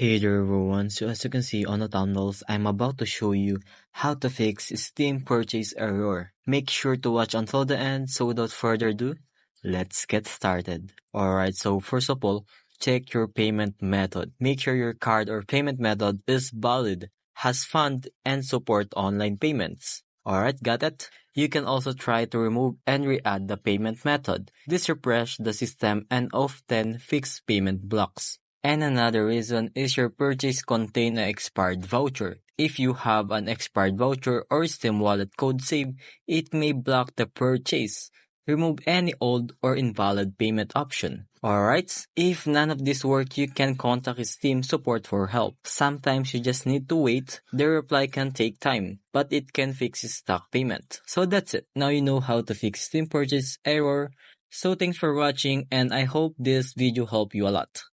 Hey there everyone, so as you can see on the thumbnails, I'm about to show you how to fix Steam purchase error. Make sure to watch until the end, so without further ado, let's get started. Alright, so first of all, check your payment method. Make sure your card or payment method is valid, has fund, and support online payments. Alright, got it? You can also try to remove and re-add the payment method. This refresh the system and often fix payment blocks. And another reason is your purchase contain an expired voucher. If you have an expired voucher or Steam wallet code saved, it may block the purchase. Remove any old or invalid payment option. Alright, if none of this work, you can contact Steam support for help. Sometimes you just need to wait. The reply can take time, but it can fix stuck payment. So that's it. Now you know how to fix Steam purchase error. So thanks for watching, and I hope this video helped you a lot.